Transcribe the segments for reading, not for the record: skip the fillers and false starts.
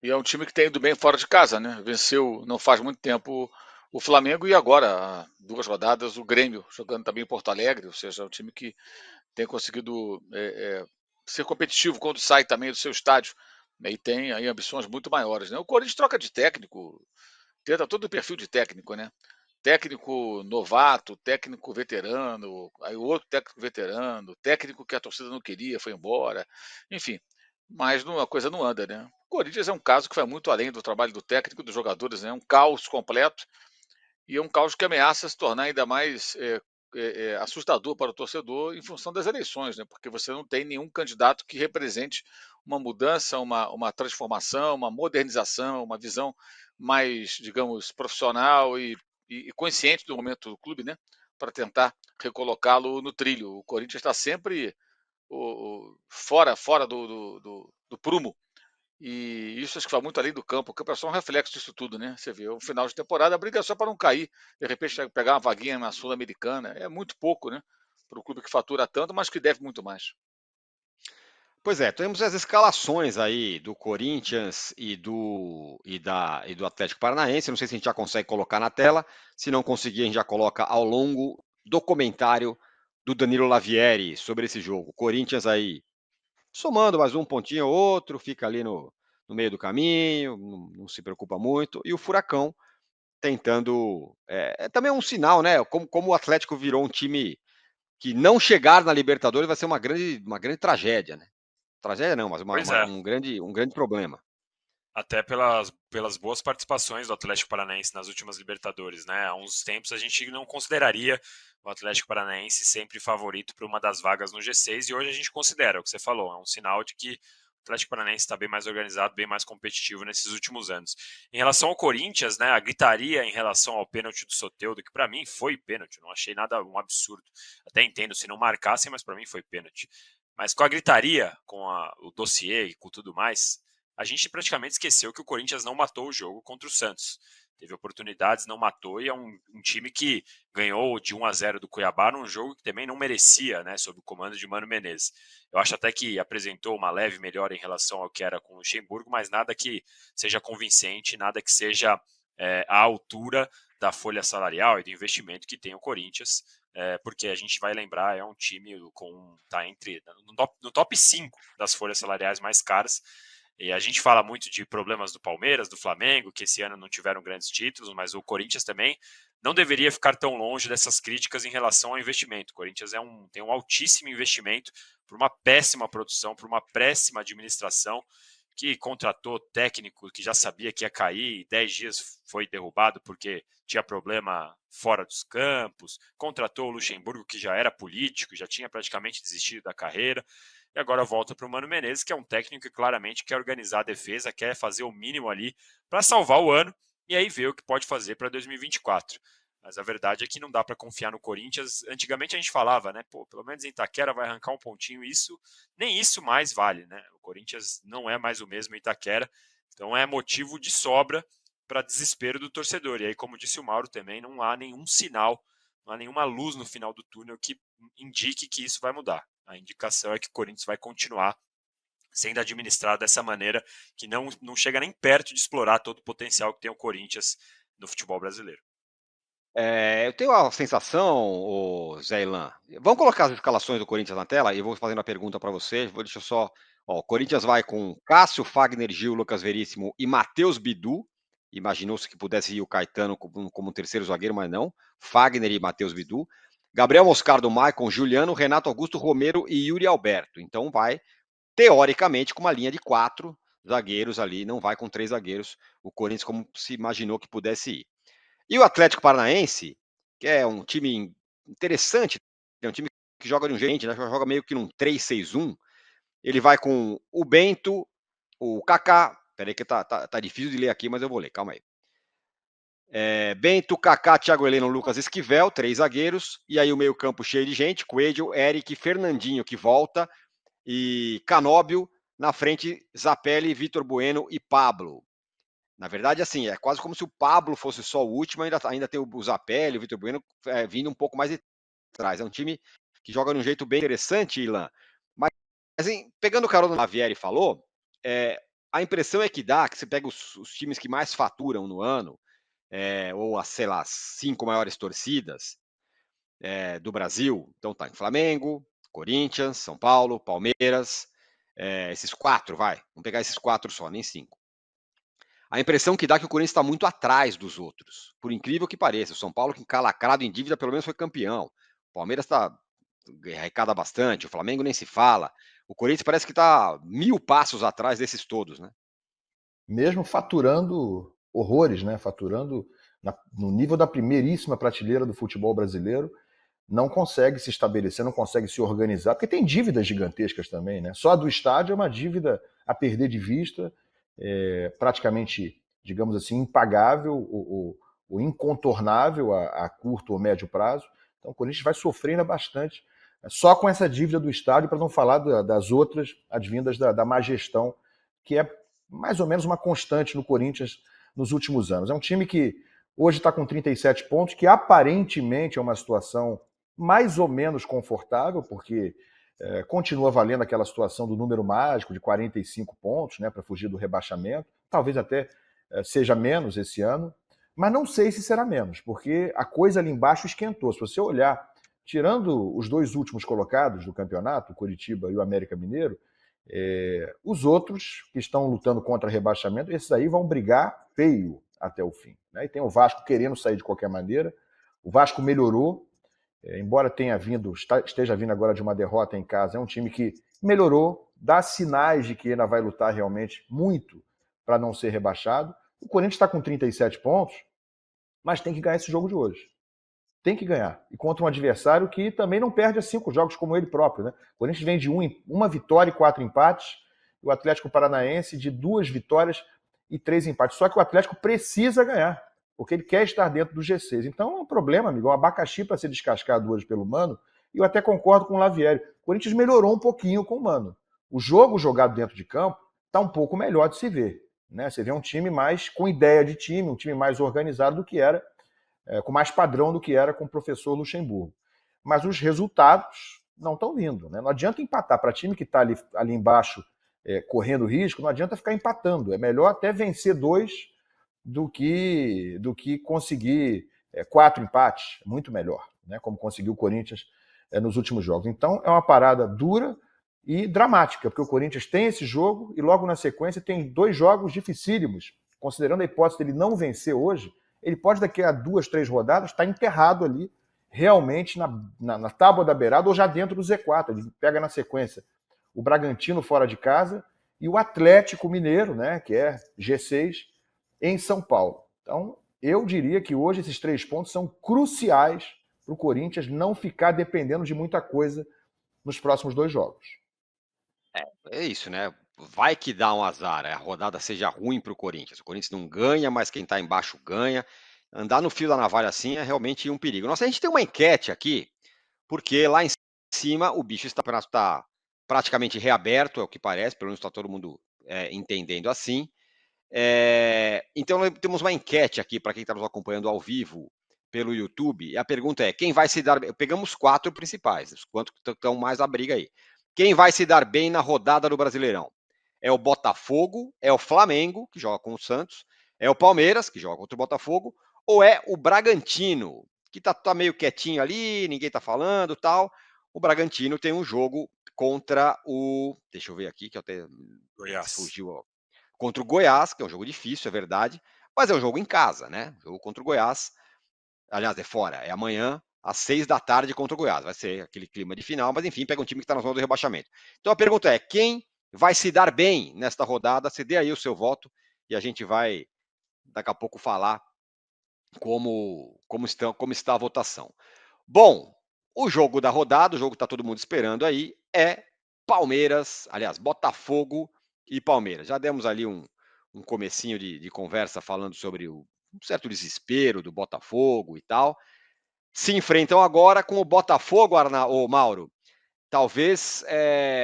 E é um time que tem ido bem fora de casa, né? Venceu não faz muito tempo o Flamengo e agora, há 2 rodadas, o Grêmio, jogando também em Porto Alegre. Ou seja, é um time que tem conseguido ser competitivo quando sai também do seu estádio, né? E tem aí ambições muito maiores, né? O Corinthians troca de técnico, tenta todo o perfil de técnico, né? Técnico novato, técnico veterano, aí o outro técnico veterano, técnico que a torcida não queria, foi embora, enfim. Mas a coisa não anda, né? O Corinthians é um caso que vai muito além do trabalho do técnico e dos jogadores, né? É um caos completo e é um caos que ameaça se tornar ainda mais assustador para o torcedor em função das eleições, né? Porque você não tem nenhum candidato que represente uma mudança, uma transformação, uma modernização, uma visão mais, digamos, profissional e consciente do momento do clube, né? Para tentar recolocá-lo no trilho. O Corinthians está sempre fora do prumo, e isso acho que vai muito além do campo. O campo é só um reflexo disso tudo, né? Você vê, o final de temporada, a briga é só para não cair. De repente, pegar uma vaguinha na Sul-Americana. É muito pouco, né? Para o clube que fatura tanto, mas que deve muito mais. Pois é, temos as escalações aí do Corinthians e do Atlético Paranaense. Não sei se a gente já consegue colocar na tela. Se não conseguir, a gente já coloca ao longo do comentário do Danilo Lavieri sobre esse jogo. Corinthians aí somando mais um pontinho ou outro, fica ali no meio do caminho, não se preocupa muito. E o Furacão tentando. Também um sinal, né? Como o Atlético virou um time que não chegar na Libertadores vai ser uma grande tragédia, né? Tragédia não, mas Pois é, um grande problema. até pelas boas participações do Atlético Paranaense nas últimas Libertadores, né? Há uns tempos a gente não consideraria o Atlético Paranaense sempre favorito para uma das vagas no G6 e hoje a gente considera, o que você falou, é um sinal de que o Atlético Paranaense está bem mais organizado, bem mais competitivo nesses últimos anos. Em relação ao Corinthians, né, a gritaria em relação ao pênalti do Soteldo, que para mim foi pênalti, não achei nada um absurdo. Até entendo se não marcassem, mas para mim foi pênalti. Mas com a gritaria, com o dossiê e com tudo mais, a gente praticamente esqueceu que o Corinthians não matou o jogo contra o Santos. Teve oportunidades, não matou, e é um time que ganhou de 1-0 do Cuiabá num jogo que também não merecia, né, sob o comando de Mano Menezes. Eu acho até que apresentou uma leve melhora em relação ao que era com o Luxemburgo, mas nada que seja convincente, nada que seja à altura da folha salarial e do investimento que tem o Corinthians, porque a gente vai lembrar, é um time tá no top 5 das folhas salariais mais caras, e a gente fala muito de problemas do Palmeiras, do Flamengo, que esse ano não tiveram grandes títulos, mas o Corinthians também não deveria ficar tão longe dessas críticas em relação ao investimento. O Corinthians tem um altíssimo investimento por uma péssima produção, por uma péssima administração, que contratou técnico que já sabia que ia cair, 10 dias foi derrubado porque tinha problema fora dos campos, contratou o Luxemburgo, que já era político, já tinha praticamente desistido da carreira, e agora volta para o Mano Menezes, que é um técnico que claramente quer organizar a defesa, quer fazer o mínimo ali para salvar o ano e aí ver o que pode fazer para 2024. Mas a verdade é que não dá para confiar no Corinthians. Antigamente a gente falava, né? Pô, pelo menos em Itaquera vai arrancar um pontinho. Nem isso mais vale, né? O Corinthians não é mais o mesmo em Itaquera. Então é motivo de sobra para desespero do torcedor. E aí, como disse o Mauro também, não há nenhum sinal, não há nenhuma luz no final do túnel que indique que isso vai mudar. A indicação é que o Corinthians vai continuar sendo administrado dessa maneira, que não chega nem perto de explorar todo o potencial que tem o Corinthians no futebol brasileiro. Eu tenho a sensação, Zé Ilan, vamos colocar as escalações do Corinthians na tela e eu vou fazendo a pergunta para você. Deixa eu só. Ó, o Corinthians vai com Cássio, Fagner, Gil, Lucas Veríssimo e Matheus Bidu. Imaginou-se que pudesse ir o Caetano como terceiro zagueiro, mas não. Fagner e Matheus Bidu. Gabriel Moscardo, Maicon, Juliano, Renato Augusto, Romero e Yuri Alberto. Então vai, teoricamente, com uma linha de 4 zagueiros ali, não vai com 3 zagueiros. O Corinthians, como se imaginou que pudesse ir. E o Atlético Paranaense, que é um time interessante, é um time que joga de um jeito, né? Joga meio que num 3-6-1. Ele vai com o Bento, o Kaká. Peraí que tá difícil de ler aqui, mas eu vou ler, calma aí. Bento, Kaká, Thiago Heleno, Lucas Esquivel, 3 zagueiros. E aí o meio-campo cheio de gente: Coelho, Eric, Fernandinho, que volta, e Canóbio. Na frente, Zapelli, Vitor Bueno e Pablo. Na verdade, assim, é quase como se o Pablo fosse só o último, ainda tem o Zapelli, o Vitor Bueno vindo um pouco mais de trás. É um time que joga de um jeito bem interessante, Ilan. Mas, assim, pegando o carona do Lavieri falou, a impressão é que dá que você pega os times que mais faturam no ano, ou as, sei lá, 5 maiores torcidas do Brasil. Então tá em Flamengo, Corinthians, São Paulo, Palmeiras, esses 4, vai. Vamos pegar esses 4 só, nem 5. A impressão que dá é que o Corinthians está muito atrás dos outros, por incrível que pareça. O São Paulo, que encalacrado em dívida, pelo menos foi campeão. O Palmeiras arrecada bastante, o Flamengo nem se fala. O Corinthians parece que está 1000 passos atrás desses todos, né? Mesmo faturando horrores, né? Faturando no nível da primeiríssima prateleira do futebol brasileiro, não consegue se estabelecer, não consegue se organizar, porque tem dívidas gigantescas também, né? Só a do estádio é uma dívida a perder de vista, praticamente, digamos assim, impagável ou incontornável a curto ou médio prazo. Então o Corinthians vai sofrendo bastante só com essa dívida do estádio, para não falar das outras advindas da má gestão, que é mais ou menos uma constante no Corinthians nos últimos anos. É um time que hoje está com 37 pontos, que aparentemente é uma situação mais ou menos confortável, porque continua valendo aquela situação do número mágico de 45 pontos, né, para fugir do rebaixamento. Talvez até seja menos esse ano, mas não sei se será menos, porque a coisa ali embaixo esquentou. Se você olhar, tirando os 2 últimos colocados do campeonato, o Coritiba e o América Mineiro, os outros que estão lutando contra rebaixamento, esses aí vão brigar feio até o fim, né? E tem o Vasco querendo sair de qualquer maneira. O Vasco melhorou, embora esteja vindo agora de uma derrota em casa, é um time que melhorou, dá sinais de que ainda vai lutar realmente muito para não ser rebaixado. O Corinthians está com 37 pontos, mas tem que ganhar esse jogo de hoje. Tem que ganhar. E contra um adversário que também não perde a 5 jogos como ele próprio, né? O Corinthians vem de uma vitória e 4 empates, e o Atlético Paranaense de 2 vitórias e 3 empates. Só que o Atlético precisa ganhar, porque ele quer estar dentro do G6. Então é um problema, amigo, é um abacaxi para ser descascado hoje pelo Mano, e eu até concordo com o Lavieri. O Corinthians melhorou um pouquinho com o Mano. O jogo jogado dentro de campo está um pouco melhor de se ver, né? Você vê um time mais com ideia de time, um time mais organizado do que era, com mais padrão do que era com o professor Luxemburgo. Mas os resultados não estão vindo, né? Não adianta empatar. Para time que está ali embaixo correndo risco, não adianta ficar empatando. É melhor até vencer 2 do que conseguir 4 empates. Muito melhor, né? Como conseguiu o Corinthians nos últimos jogos. Então é uma parada dura e dramática, porque o Corinthians tem esse jogo e logo na sequência tem 2 jogos dificílimos. Considerando a hipótese dele não vencer hoje, ele pode daqui a 2, 3 rodadas estar enterrado ali, realmente na tábua da beirada ou já dentro do Z4. Ele pega na sequência o Bragantino fora de casa e o Atlético Mineiro, né, que é G6, em São Paulo. Então, eu diria que hoje esses 3 pontos são cruciais para o Corinthians não ficar dependendo de muita coisa nos próximos 2 jogos. É isso, né? Vai que dá um azar, a rodada seja ruim para o Corinthians. O Corinthians não ganha, mas quem está embaixo ganha. Andar no fio da navalha assim é realmente um perigo. Nossa, a gente tem uma enquete aqui, porque lá em cima o bicho está praticamente reaberto, é o que parece, pelo menos está todo mundo entendendo assim. Então nós temos uma enquete aqui para quem está nos acompanhando ao vivo pelo YouTube. E a pergunta é: quem vai se dar bem? Pegamos 4 principais, quanto estão mais a briga aí. Quem vai se dar bem na rodada do Brasileirão? É o Botafogo, é o Flamengo, que joga com o Santos, é o Palmeiras, que joga contra o Botafogo, ou é o Bragantino, que tá meio quietinho ali, ninguém tá falando, tal. O Bragantino tem um jogo contra o, deixa eu ver aqui que até Goiás. fugiu, ó. Contra o Goiás, que é um jogo difícil, é verdade, mas é um jogo em casa, né? O jogo contra o Goiás, aliás, é fora, é amanhã às 6 da tarde contra o Goiás. Vai ser aquele clima de final, mas enfim, pega um time que está na zona do rebaixamento. Então a pergunta é: quem vai se dar bem nesta rodada? Você dê aí o seu voto e a gente vai daqui a pouco falar como está a votação. Bom, o jogo da rodada, o jogo que está todo mundo esperando aí, é Palmeiras, aliás, Botafogo e Palmeiras. Já demos ali um comecinho de conversa falando sobre um certo desespero do Botafogo e tal. Se enfrentam agora com o Botafogo, Mauro, talvez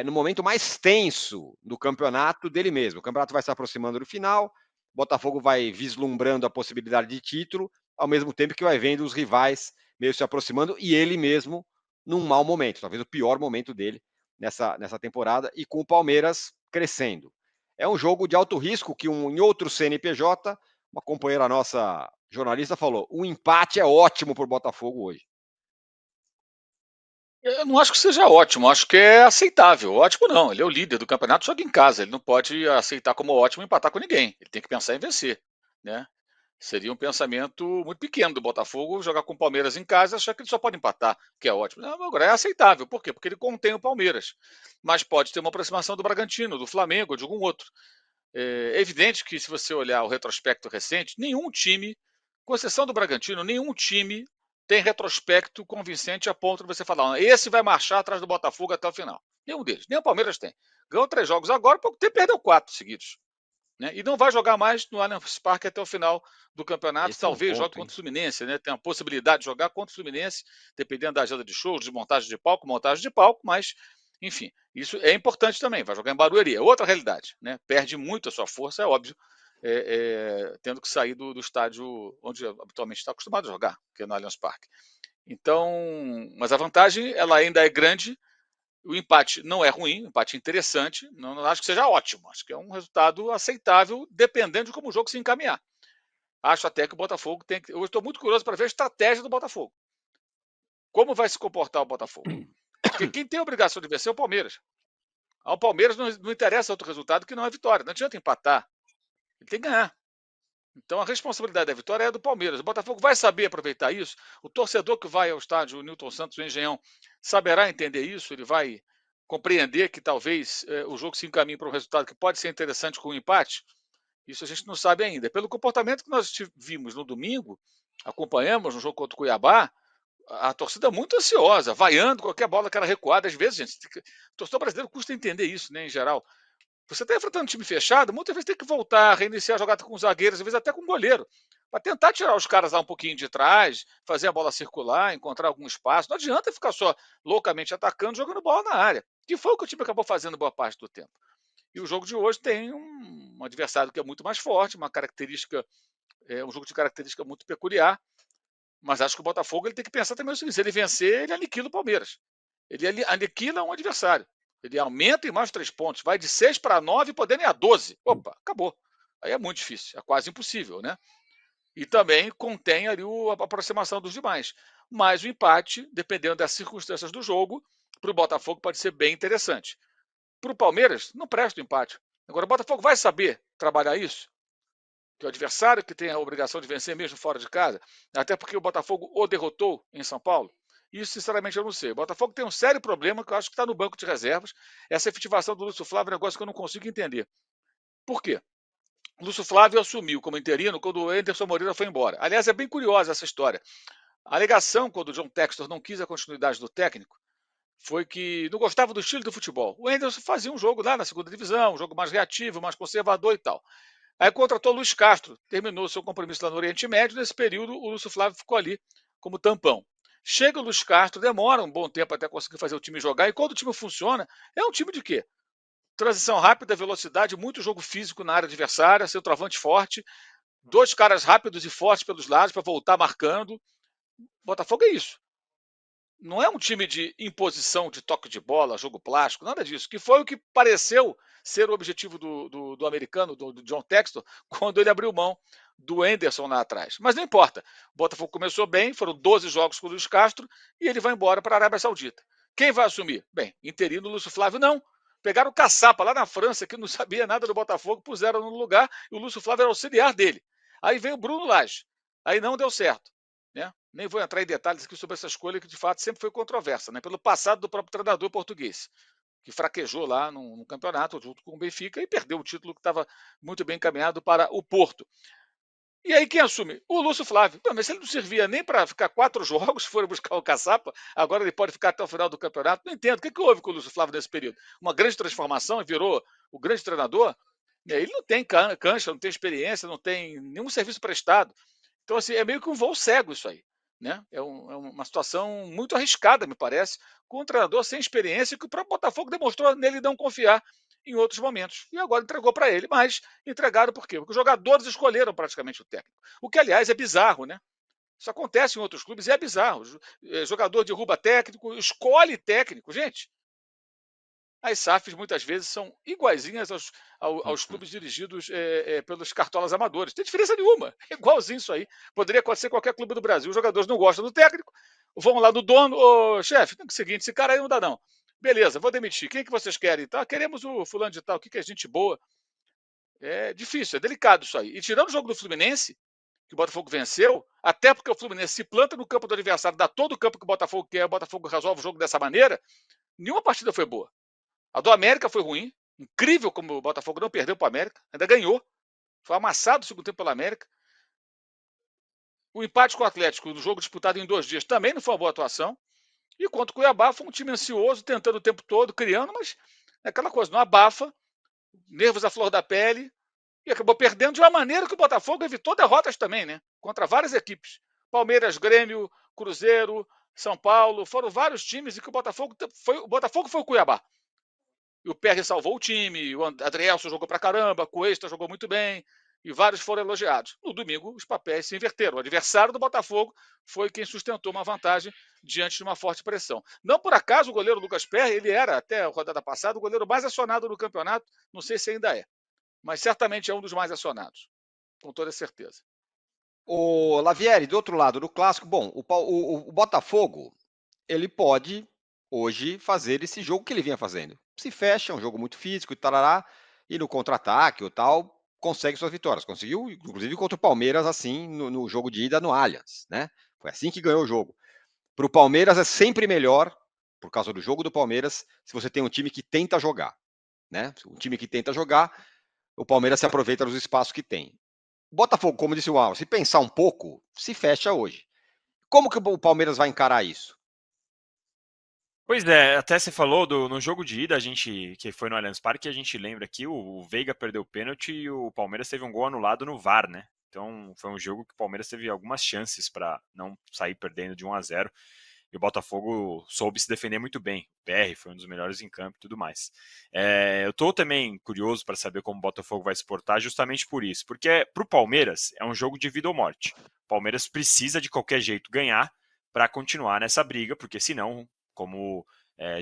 no momento mais tenso do campeonato dele mesmo. O campeonato vai se aproximando do final, o Botafogo vai vislumbrando a possibilidade de título, ao mesmo tempo que vai vendo os rivais meio se aproximando e ele mesmo num mau momento, talvez o pior momento dele nessa temporada, e com o Palmeiras crescendo. É um jogo de alto risco que em outro CNPJ, uma companheira nossa jornalista falou, o empate é ótimo para o Botafogo hoje. Eu não acho que seja ótimo, acho que é aceitável. Ótimo não, ele é o líder do campeonato, joga em casa, ele não pode aceitar como ótimo empatar com ninguém. Ele tem que pensar em vencer, né? Seria um pensamento muito pequeno do Botafogo jogar com o Palmeiras em casa e achar que ele só pode empatar, que é ótimo. Não, agora é aceitável. Por quê? Porque ele contém o Palmeiras. Mas pode ter uma aproximação do Bragantino, do Flamengo, de algum outro. É evidente que, se você olhar o retrospecto recente, nenhum time, com exceção do Bragantino, nenhum time tem retrospecto convincente a ponto de você falar: esse vai marchar atrás do Botafogo até o final. Nenhum deles. Nem o Palmeiras tem. Ganhou 3 jogos agora, pouco tempo perdeu 4 seguidos. Né? E não vai jogar mais no Allianz Parque até o final do campeonato. Esse é um Talvez jogue ponto, hein? contra o Fluminense, né? Tem a possibilidade de jogar contra o Fluminense, dependendo da agenda de shows, de montagem de palco, mas, enfim, isso é importante também. Vai jogar em Barueri, é outra realidade, né? Perde muito a sua força, é óbvio, tendo que sair do estádio onde habitualmente está acostumado a jogar, que é no Allianz Parque. Então, mas a vantagem ela ainda é grande. O empate não é ruim, um empate interessante, não acho que seja ótimo, acho que é um resultado aceitável, dependendo de como o jogo se encaminhar. Acho até que o Botafogo tem que. Eu estou muito curioso para ver a estratégia do Botafogo. Como vai se comportar o Botafogo? Porque quem tem a obrigação de vencer é o Palmeiras. Ao Palmeiras não interessa outro resultado que não é vitória. Não adianta empatar. Ele tem que ganhar. Então a responsabilidade da vitória é do Palmeiras. O Botafogo vai saber aproveitar isso. O torcedor que vai ao estádio o Newton Santos, o Engenhão, saberá entender isso. Ele vai compreender que talvez o jogo se encaminhe para um resultado que pode ser interessante com um empate. Isso a gente não sabe ainda. Pelo comportamento que nós vimos no domingo, acompanhamos no jogo contra o Cuiabá, a torcida é muito ansiosa, vaiando qualquer bola que era recuada. Às vezes, gente, o torcedor brasileiro custa entender isso, né, em geral. Você está enfrentando um time fechado, muitas vezes tem que voltar, reiniciar a jogada com os zagueiros, às vezes até com o goleiro, para tentar tirar os caras lá um pouquinho de trás, fazer a bola circular, encontrar algum espaço. Não adianta ficar só loucamente atacando, jogando bola na área, que foi o que o time acabou fazendo boa parte do tempo. E o jogo de hoje tem um adversário que é muito mais forte, uma característica, um jogo de característica muito peculiar, mas acho que o Botafogo ele tem que pensar também o seguinte: se ele vencer, ele aniquila o Palmeiras. Ele aniquila um adversário. Ele aumenta em mais 3 pontos. Vai de 6 para 9, podendo ir a 12. Opa, acabou. Aí é muito difícil. É quase impossível, né? E também contém ali a aproximação dos demais. Mas o empate, dependendo das circunstâncias do jogo, para o Botafogo pode ser bem interessante. Para o Palmeiras, não presta o empate. Agora, o Botafogo vai saber trabalhar isso? Que o adversário que tem a obrigação de vencer mesmo fora de casa, até porque o Botafogo o derrotou em São Paulo. Isso, sinceramente, eu não sei. O Botafogo tem um sério problema que eu acho que está no banco de reservas. Essa efetivação do Lúcio Flávio é um negócio que eu não consigo entender. Por quê? O Lúcio Flávio assumiu como interino quando o Anderson Moreira foi embora. Aliás, é bem curiosa essa história. A alegação, quando o John Textor não quis a continuidade do técnico, foi que não gostava do estilo do futebol. O Anderson fazia um jogo lá na segunda divisão, um jogo mais reativo, mais conservador e tal. Aí contratou o Luiz Castro, terminou seu compromisso lá no Oriente Médio. Nesse período, o Lúcio Flávio ficou ali como tampão. Chega o Luiz Castro, demora um bom tempo até conseguir fazer o time jogar. E quando o time funciona, é um time de quê? Transição rápida, velocidade, muito jogo físico na área adversária, centroavante forte, 2 caras rápidos e fortes pelos lados para voltar marcando. Botafogo é isso. Não é um time de imposição de toque de bola, jogo plástico, nada disso. Que foi o que pareceu ser o objetivo do americano, do John Textor, quando ele abriu mão do Anderson lá atrás. Mas não importa. O Botafogo começou bem, foram 12 jogos com o Luiz Castro e ele vai embora para a Arábia Saudita. Quem vai assumir? Bem, interino Lúcio Flávio não. Pegaram o Caçapa lá na França, que não sabia nada do Botafogo, puseram no lugar e o Lúcio Flávio era auxiliar dele. Aí veio o Bruno Lage. Aí não deu certo. Né? Nem vou entrar em detalhes aqui sobre essa escolha que de fato sempre foi controversa, né? Pelo passado do próprio treinador português, que fraquejou lá no campeonato junto com o Benfica e perdeu o título que estava muito bem encaminhado para o Porto. E aí quem assume? O Lúcio Flávio. Mas se ele não servia nem para ficar 4 jogos, foram buscar o Caçapa, agora ele pode ficar até o final do campeonato. Não entendo. O que houve com o Lúcio Flávio nesse período? Uma grande transformação e virou o grande treinador? E aí ele não tem cancha, não tem experiência, não tem nenhum serviço prestado. Então, assim, é meio que um voo cego isso aí. Né? É uma situação muito arriscada, me parece, com um treinador sem experiência que o próprio Botafogo demonstrou nele não confiar em outros momentos. E agora entregou para ele. Mas entregaram por quê? Porque os jogadores escolheram praticamente o técnico. O que, aliás, é bizarro, né? Isso acontece em outros clubes e é bizarro. Jogador derruba técnico, escolhe técnico. Gente, as SAFs muitas vezes são iguaizinhas aos clubes dirigidos pelos cartolas amadores. Não tem diferença nenhuma. É igualzinho isso aí. Poderia acontecer em qualquer clube do Brasil. Os jogadores não gostam do técnico, vão lá do dono. Ô, chefe, é o seguinte, esse cara aí não dá não. Beleza, vou demitir. Quem que vocês querem? Tá? Queremos o fulano de tal, que é gente boa. É difícil, é delicado isso aí. E tirando o jogo do Fluminense, que o Botafogo venceu, até porque o Fluminense se planta no campo do adversário, dá todo o campo que o Botafogo quer, o Botafogo resolve o jogo dessa maneira, nenhuma partida foi boa. A do América foi ruim, incrível como o Botafogo não perdeu para o América, ainda ganhou, foi amassado no segundo tempo pelo América. O empate com o Atlético, no jogo disputado em 2 dias, também não foi uma boa atuação. E contra o Cuiabá, foi um time ansioso, tentando o tempo todo, criando, mas é aquela coisa, não abafa, nervos à flor da pele, e acabou perdendo de uma maneira que o Botafogo evitou derrotas também, né? Contra várias equipes. Palmeiras, Grêmio, Cruzeiro, São Paulo, foram vários times e que o Botafogo foi o Cuiabá. E o PR salvou o time, o Adrielson jogou pra caramba, Cuesta jogou muito bem, e vários foram elogiados. No domingo, os papéis se inverteram. O adversário do Botafogo foi quem sustentou uma vantagem diante de uma forte pressão. Não por acaso o goleiro Lucas Perry, ele era, até a rodada passada, o goleiro mais acionado no campeonato, não sei se ainda é, mas certamente é um dos mais acionados, com toda certeza. O Lavieri, do outro lado do clássico, bom, o Botafogo, ele pode hoje fazer esse jogo que ele vinha fazendo. Se fecha, é um jogo muito físico e tarará, e no contra-ataque ou tal, consegue suas vitórias. Conseguiu, inclusive, contra o Palmeiras, assim, no jogo de ida no Allianz, né? Foi assim que ganhou o jogo. Para o Palmeiras é sempre melhor, por causa do jogo do Palmeiras, se você tem um time que tenta jogar, né? Um time que tenta jogar, o Palmeiras se aproveita dos espaços que tem. O Botafogo, como disse o Al, se pensar um pouco, se fecha hoje. Como que o Palmeiras vai encarar isso? Pois é, até você falou no jogo de ida, que foi no Allianz Parque, a gente lembra que o Veiga perdeu o pênalti e o Palmeiras teve um gol anulado no VAR, né? Então foi um jogo que o Palmeiras teve algumas chances para não sair perdendo de 1-0. E o Botafogo soube se defender muito bem. O PR foi um dos melhores em campo e tudo mais. Eu estou também curioso para saber como o Botafogo vai se portar justamente por isso. Porque para o Palmeiras é um jogo de vida ou morte. O Palmeiras precisa de qualquer jeito ganhar para continuar nessa briga, porque senão, como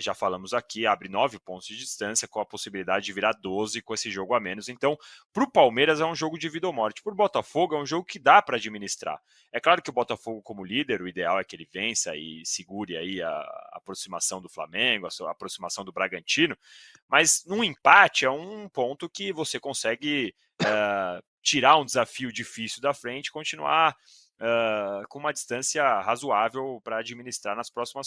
já falamos aqui, abre 9 pontos de distância com a possibilidade de virar 12 com esse jogo a menos. Então, para o Palmeiras é um jogo de vida ou morte. Para o Botafogo é um jogo que dá para administrar. É claro que o Botafogo, como líder, o ideal é que ele vença e segure aí a aproximação do Flamengo, a aproximação do Bragantino, mas num empate é um ponto que você consegue tirar um desafio difícil da frente e continuar com uma distância razoável para administrar nas próximas